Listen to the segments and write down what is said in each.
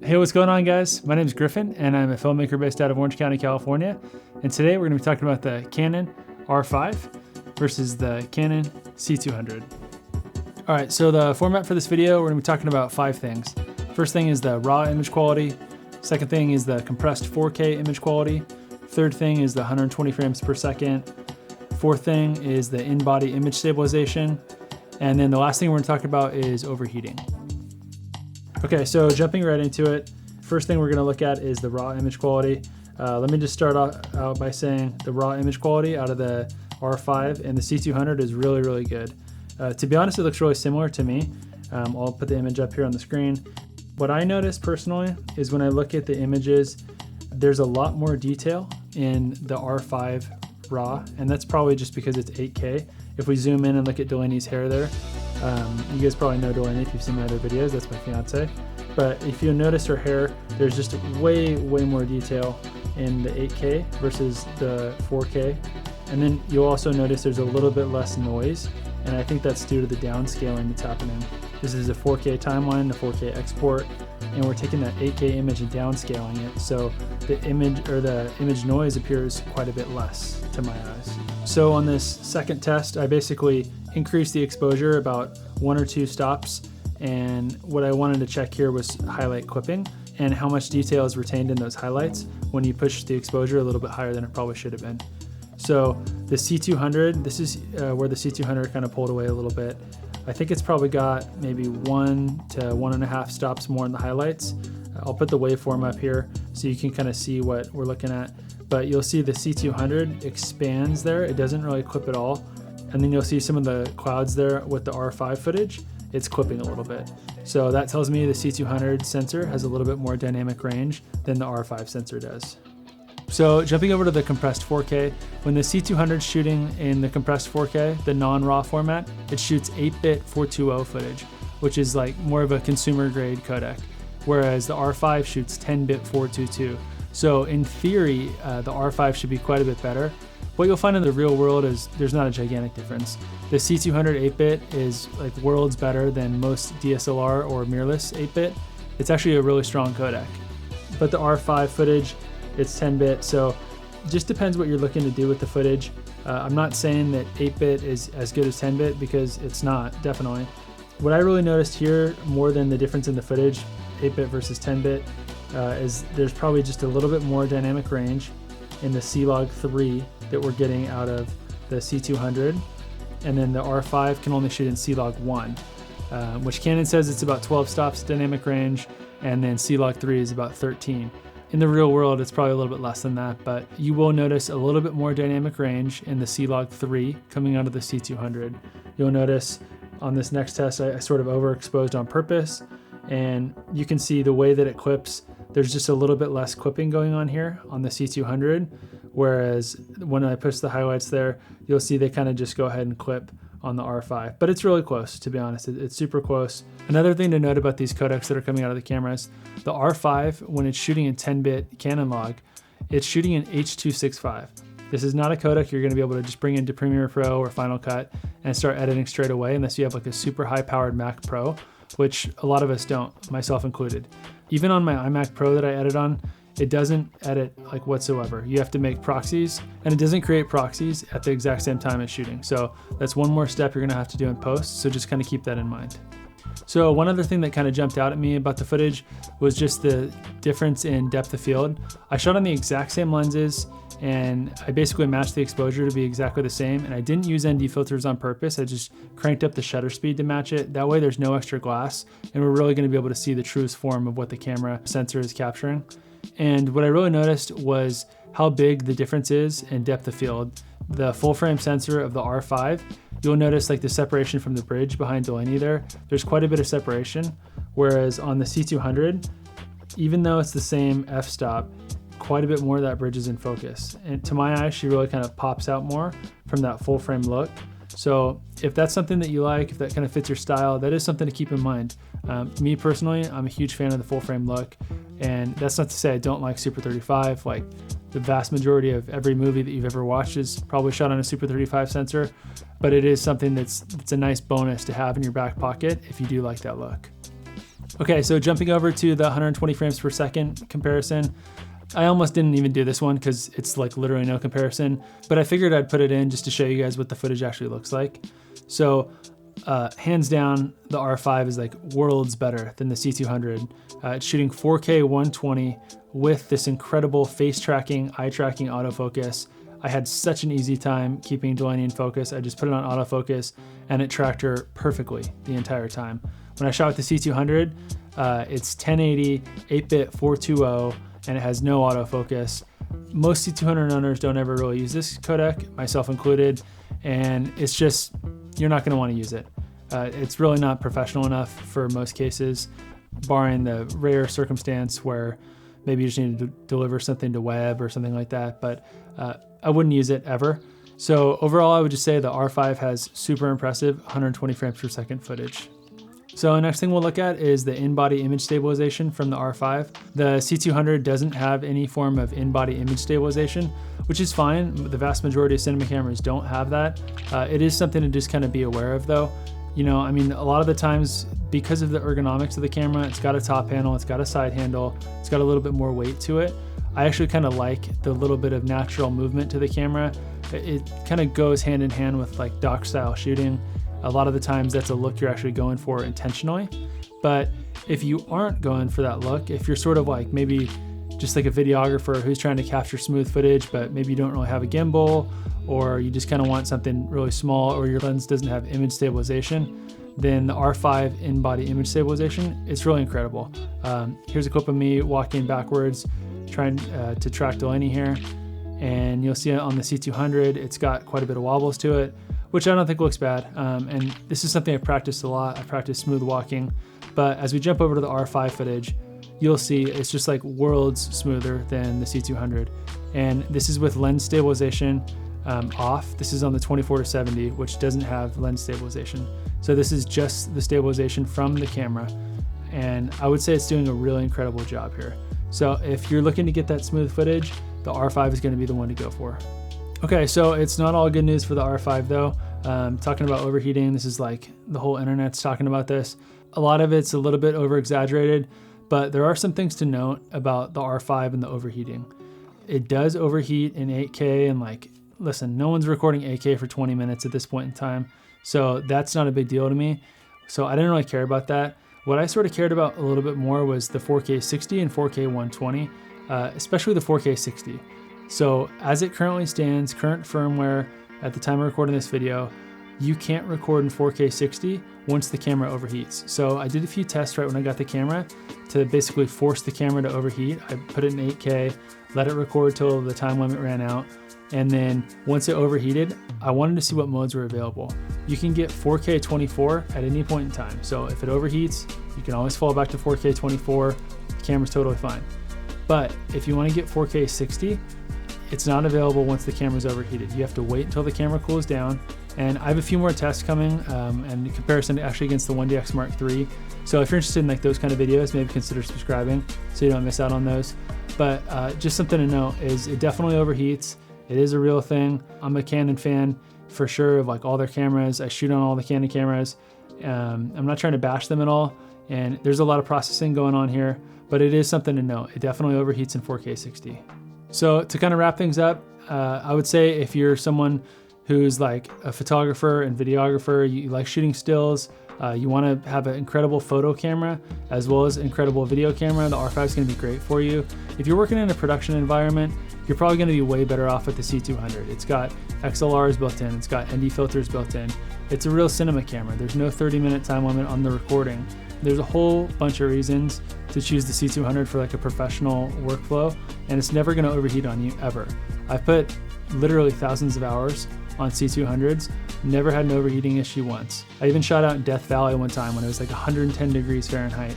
Hey, what's going on, guys? My name is Griffin, and I'm a filmmaker based out of Orange County, California. And today we're going to be talking about the Canon R5 versus the Canon C200. All right, so the format for this video, we're going to be talking about 5 things. First thing is the raw image quality. Second thing is the compressed 4K image quality. Third thing is the 120 frames per second. Fourth thing is the in-body image stabilization. And then the last thing we're going to talk about is overheating. Okay, so jumping right into it, first thing we're going to look at is the raw image quality. Let me just start out by saying the raw image quality out of the R5 and the C200 is really, really good. To be honest, it looks really similar to me. I'll put the image up here on the screen. What I noticed personally is when I look at the images, there's a lot more detail in the R5 raw, and that's probably just because it's 8K. If we zoom in and look at Delaney's hair there, you guys probably know Delaney if you've seen my other videos, that's my fiance. But if you notice her hair, there's just way more detail in the 8K versus the 4K. And then you'll also notice there's a little bit less noise, and I think that's due to the downscaling that's happening. This is a 4K timeline, the 4K export, and we're taking that 8K image and downscaling it, so the image noise appears quite a bit less to my eyes. So on this second test, I basically increased the exposure about 1 or 2 stops, and what I wanted to check here was highlight clipping and how much detail is retained in those highlights when you push the exposure a little bit higher than it probably should have been. So the C200, this is where the C200 kind of pulled away a little bit. I think it's probably got maybe 1 to 1.5 stops more in the highlights. I'll put the waveform up here so you can kind of see what we're looking at. But you'll see the C200 expands there. It doesn't really clip at all. And then you'll see some of the clouds there with the R5 footage. It's clipping a little bit. So that tells me the C200 sensor has a little bit more dynamic range than the R5 sensor does. So jumping over to the compressed 4K, when the C200 is shooting in the compressed 4K, the non-RAW format, it shoots 8-bit 420 footage, which is like more of a consumer grade codec, whereas the R5 shoots 10-bit 422. So in theory, the R5 should be quite a bit better. What you'll find in the real world is there's not a gigantic difference. The C200 8-bit is like worlds better than most DSLR or mirrorless 8-bit. It's actually a really strong codec. But the R5 footage, it's 10-bit, so it just depends what you're looking to do with the footage. I'm not saying that 8-bit is as good as 10-bit because it's not, definitely. What I really noticed here, more than the difference in the footage, 8-bit versus 10-bit, is there's probably just a little bit more dynamic range in the C-Log3 that we're getting out of the C200, and then the R5 can only shoot in C-Log1, which Canon says it's about 12 stops dynamic range, and then C-Log3 is about 13. In the real world, it's probably a little bit less than that, but you will notice a little bit more dynamic range in the C-Log3 coming out of the C200. You'll notice on this next test, I sort of overexposed on purpose, and you can see the way that it clips, there's just a little bit less clipping going on here on the C200, whereas when I push the highlights there, you'll see they kind of just go ahead and clip on the R5, but it's really close, to be honest. It's super close. Another thing to note about these codecs that are coming out of the cameras, the R5, when it's shooting in 10-bit Canon log, it's shooting in H.265. This is not a codec you're gonna be able to just bring into Premiere Pro or Final Cut and start editing straight away unless you have like a super high-powered Mac Pro, which a lot of us don't, myself included. Even on my iMac Pro that I edit on, it doesn't edit like whatsoever. You have to make proxies, and it doesn't create proxies at the exact same time as shooting. So that's one more step you're gonna have to do in post, so just kind of keep that in mind. So one other thing that kind of jumped out at me about the footage was just the difference in depth of field. I shot on the exact same lenses, and I basically matched the exposure to be exactly the same, and I didn't use ND filters on purpose. I just cranked up the shutter speed to match it. That way there's no extra glass, and we're really gonna be able to see the truest form of what the camera sensor is capturing. And what I really noticed was how big the difference is in depth of field. The full frame sensor of the R5, you'll notice like the separation from the bridge behind Delaney there's quite a bit of separation. Whereas on the C200, even though it's the same f-stop, quite a bit more of that bridge is in focus. And to my eye, she really kind of pops out more from that full frame look. So if that's something that you like, if that kind of fits your style, that is something to keep in mind. Me personally, I'm a huge fan of the full frame look, and that's not to say I don't like Super 35. Like the vast majority of every movie that you've ever watched is probably shot on a Super 35 sensor, but it is something that's a nice bonus to have in your back pocket if you do like that look. Okay, so jumping over to the 120 frames per second comparison, I almost didn't even do this one because it's like literally no comparison, but I figured I'd put it in just to show you guys what the footage actually looks like. So hands down, the R5 is like worlds better than the C200. It's shooting 4K 120 with this incredible face tracking, eye tracking autofocus. I had such an easy time keeping Delaney in focus. I just put it on autofocus and it tracked her perfectly the entire time. When I shot with the C200, it's 1080, 8-bit 420, and it has no autofocus. Most C200 owners don't ever really use this codec, myself included, and it's just, you're not gonna wanna use it. It's really not professional enough for most cases, barring the rare circumstance where maybe you just need to deliver something to web or something like that, but I wouldn't use it ever. So overall, I would just say the R5 has super impressive 120 frames per second footage. So the next thing we'll look at is the in-body image stabilization from the R5. The C200 doesn't have any form of in-body image stabilization, which is fine. The vast majority of cinema cameras don't have that. It is something to just kind of be aware of though. You know, I mean, a lot of the times because of the ergonomics of the camera, it's got a top handle, it's got a side handle, it's got a little bit more weight to it. I actually kind of like the little bit of natural movement to the camera. It kind of goes hand in hand with like dock style shooting. A lot of the times that's a look you're actually going for intentionally. But if you aren't going for that look, if you're sort of like maybe just like a videographer who's trying to capture smooth footage, but maybe you don't really have a gimbal, or you just kind of want something really small, or your lens doesn't have image stabilization, then the R5 in-body image stabilization, it's really incredible. Here's a clip of me walking backwards, trying to track Delaney here. And you'll see it on the C200, it's got quite a bit of wobbles to it, which I don't think looks bad. And this is something I've practiced a lot. I practiced smooth walking, but as we jump over to the R5 footage, you'll see it's just like worlds smoother than the C200. And this is with lens stabilization off. This is on the 24-70, which doesn't have lens stabilization. So this is just the stabilization from the camera. And I would say it's doing a really incredible job here. So if you're looking to get that smooth footage, the R5 is going to be the one to go for. Okay, so it's not all good news for the R5 though. Talking about overheating, this is like the whole internet's talking about this. A lot of it's a little bit over exaggerated, but there are some things to note about the R5 and the overheating. It does overheat in 8K, and like, listen, no one's recording 8K for 20 minutes at this point in time. So that's not a big deal to me. So I didn't really care about that. What I sort of cared about a little bit more was the 4K 60 and 4K 120, especially the 4K 60. So as it currently stands, current firmware at the time of recording this video, you can't record in 4K 60 once the camera overheats. So I did a few tests right when I got the camera to basically force the camera to overheat. I put it in 8K, let it record till the time limit ran out. And then once it overheated, I wanted to see what modes were available. You can get 4K 24 at any point in time. So if it overheats, you can always fall back to 4K 24, the camera's totally fine. But if you want to get 4K 60, it's not available once the camera's overheated. You have to wait until the camera cools down. And I have a few more tests coming and in comparison actually against the 1DX Mark III. So if you're interested in like those kind of videos, maybe consider subscribing so you don't miss out on those. But just something to note is it definitely overheats. It is a real thing. I'm a Canon fan for sure of like all their cameras. I shoot on all the Canon cameras. I'm not trying to bash them at all. And there's a lot of processing going on here, but it is something to note. It definitely overheats in 4K 60. So to kind of wrap things up, I would say if you're someone who's like a photographer and videographer, you like shooting stills, you want to have an incredible photo camera as well as incredible video camera, the R5 is going to be great for you. If you're working in a production environment, you're probably going to be way better off with the C200. It's got XLRs built in, it's got ND filters built in. It's a real cinema camera. There's no 30-minute time limit on the recording. There's a whole bunch of reasons to choose the C200 for like a professional workflow, and it's never going to overheat on you ever. I've put literally thousands of hours on C200s, never had an overheating issue once. I even shot out in Death Valley one time when it was like 110 degrees Fahrenheit,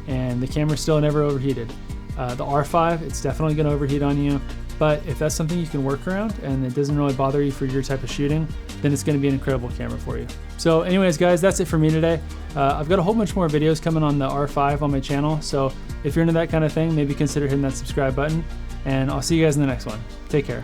and the camera still never overheated. The R5, it's definitely going to overheat on you, but if that's something you can work around and it doesn't really bother you for your type of shooting, then it's going to be an incredible camera for you. So anyways, guys, that's it for me today. I've got a whole bunch more videos coming on the R5 on my channel, so if you're into that kind of thing, maybe consider hitting that subscribe button, and I'll see you guys in the next one. Take care.